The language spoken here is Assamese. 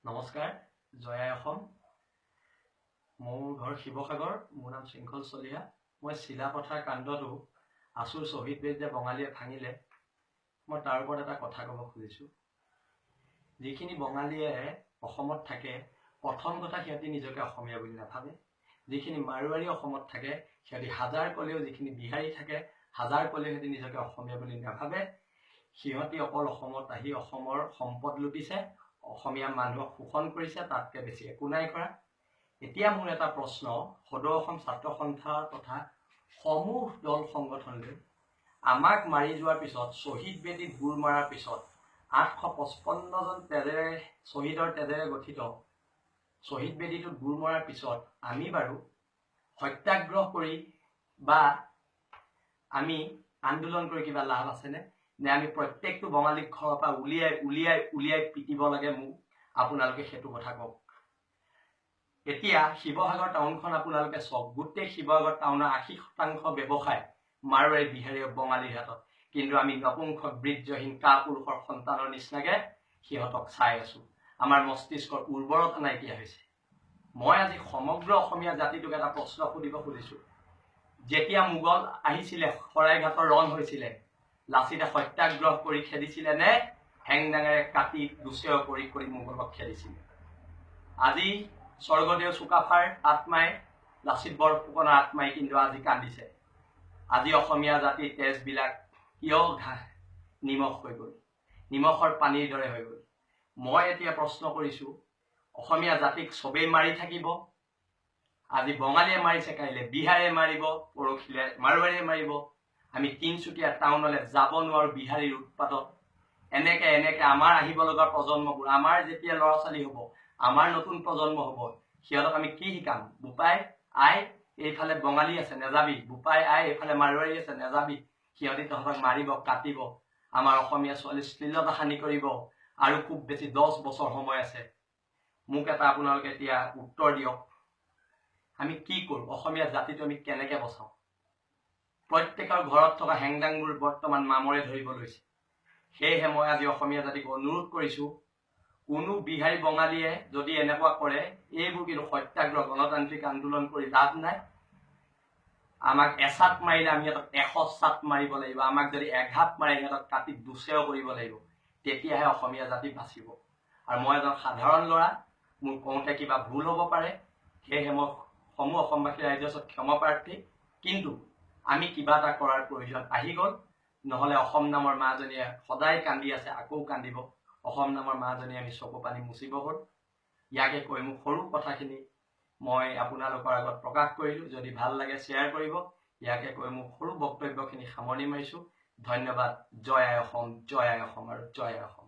নমস্কাৰ, জয় আই অসম। মোৰ ঘৰ শিৱসাগৰ। মোৰ নাম শৃংখল চলিহা। মই চিলাপথাৰ কাণ্ডটো আছুৰ শ্বহীদ বেদ যে বঙালীয়ে ভাঙিলে, মই তাৰ ওপৰত এটা কথা ক'ব খুজিছোঁ। যিখিনি বঙালীয়ে অসমত থাকে, প্ৰথম কথা সিহঁতি নিজকে অসমীয়া বুলি নাভাবে। যিখিনি মাৰোৱাৰী অসমত থাকে, সিহঁতি হাজাৰ ক'লেও, যিখিনি বিহাৰী থাকে হাজাৰ ক'লেও সিহঁতি নিজকে অসমীয়া বুলি নাভাবে। সিহঁতি অকল অসমত আহি অসমৰ সম্পদ লুটিছে, অসমীয়া মানুহক শোষণ কৰিছে, তাতকৈ বেছি একো নাই কৰা। এতিয়া মোৰ এটা প্ৰশ্ন, সদৌ অসম ছাত্ৰ সন্থা তথা সমূহ দল সংগঠনলৈ, আমাক মাৰি যোৱাৰ পিছত, শ্বহীদ বেদীত বুৰ মৰাৰ পিছত 855 জন তেজেৰে, শ্বহীদৰ তেজেৰে গঠিত শ্বহীদ বেদীটোত বুৰ মৰাৰ পিছত আমি বাৰু সত্যাগ্ৰহ কৰি বা আমি আন্দোলন কৰি কিবা লাভ আছেনে? নে আমি প্ৰত্যেকটো বঙালীক ঘৰৰ পৰা উলিয়াই পিটিব লাগে? মোক আপোনালোকে সেইটো কথা কওক। এতিয়া শিৱসাগৰ টাউনখন আপোনালোকে চাওক, গোটেই শিৱসাগৰ টাউনৰ 80% ব্যৱসায় মাৰোৱাৰী, বিহাৰী, বঙালীৰ হাতত। কিন্তু আমি নপুংসক বীৰ্যহীন কাপুৰুষৰ সন্তানৰ নিচিনাকে সিহঁতক চাই আছো। আমাৰ মস্তিষ্কৰ উৰ্বৰতা নাইকিয়া হৈছে। মই আজি সমগ্ৰ অসমীয়া জাতিটোক এটা প্ৰশ্ন সুধিব খুজিছো। যেতিয়া মোগল আহিছিলে, শৰাইঘাটৰ ৰণ হৈছিলে, লাচিতে সত্যাগ্ৰহ কৰি খেদিছিলে নে হেংদাঙেৰে কাটি দুচেও কৰি মোগলক খেদিছিলে? আজি স্বৰ্গদেউ চুকাফাৰ আত্মাই, লাচিত বৰফুকনৰ আত্মাই কিন্তু আজি কান্দিছে। আজি অসমীয়া জাতিৰ তেজবিলাক কিয় নিমখ হৈ গ'ল, নিমখৰ পানীৰ দৰে হৈ গ'ল? মই এতিয়া প্ৰশ্ন কৰিছো, অসমীয়া জাতিক চবেই মাৰি থাকিব? আজি বঙালীয়ে মাৰিছে, কাইলে বিহাৰে মাৰিব, পৰহিলে মাৰোৱাৰীয়ে মাৰিব। আমি তিনচুকীয়া টাউনলৈ যাব নোৱাৰো বিহাৰীৰ উৎপাতত। এনেকে আমাৰ আহিব লগা প্ৰজন্মবোৰ, আমাৰ যেতিয়া ল'ৰা ছোৱালী হ'ব, আমাৰ নতুন প্ৰজন্ম হ'ব, সিহঁতক আমি কি শিকাম? বোপাই আই, এইফালে বঙালী আছে নেযাবি, বোপাই আই এইফালে মাৰোৱাৰী আছে নেযাবি, সিহঁতি তহঁতক মাৰিব, কাটিব, আমাৰ অসমীয়া ছোৱালী শ্লীলতা হানি কৰিব, আৰু খুব বেছি 10 বছৰ সময় আছে। মোক এটা আপোনালোকে এতিয়া উত্তৰ দিয়ক, আমি কি কৰো? অসমীয়া জাতিটো আমি কেনেকে বচাওঁ? প্ৰত্যেকৰ ঘৰত থকা হেংদাংবোৰ বৰ্তমান মামৰে ধৰিব লৈছে। সেয়েহে মই আজি অসমীয়া জাতিক অনুৰোধ কৰিছো, কোনো বিহাৰী বঙালীয়ে যদি এনেকুৱা কৰে, এইবোৰ কিন্তু সত্যাগ্ৰহ গণতান্ত্ৰিক আন্দোলন কৰি লাভ নাই। আমাক এচাত মাৰিলে আমি সিহঁতক 100 চাত মাৰিব লাগিব। আমাক যদি এঘাত মাৰে, সিহঁতক কাটি দুচেও কৰিব লাগিব। তেতিয়াহে অসমীয়া জাতি বাচিব। আৰু মই এজন সাধাৰণ ল'ৰা, মোৰ কওঁতে কিবা ভুল হ'ব পাৰে, সেয়েহে মই সমূহ অসমবাসী ৰাইজৰ ওচৰত ক্ষমাপ্ৰাৰ্থী। কিন্তু আমি কিবা এটা কৰাৰ প্ৰয়োজন আহি গ'ল। নহ'লে অসম নামৰ মাজনীয়ে সদায় কান্দি আছে, আকৌ কান্দিব। অসম নামৰ মাজনীয়ে আমি চকু পানী মুচিব হ'ল। ইয়াকে কৈ মোক সৰু কথাখিনি মই আপোনালোকৰ আগত প্ৰকাশ কৰিলো। যদি ভাল লাগে শ্বেয়াৰ কৰিব। ইয়াকে কৈ মোক সৰু বক্তব্যখিনি সামৰণি মাৰিছো। ধন্যবাদ। জয় আই অসম, জয় আই অসম আৰু জয় আই অসম।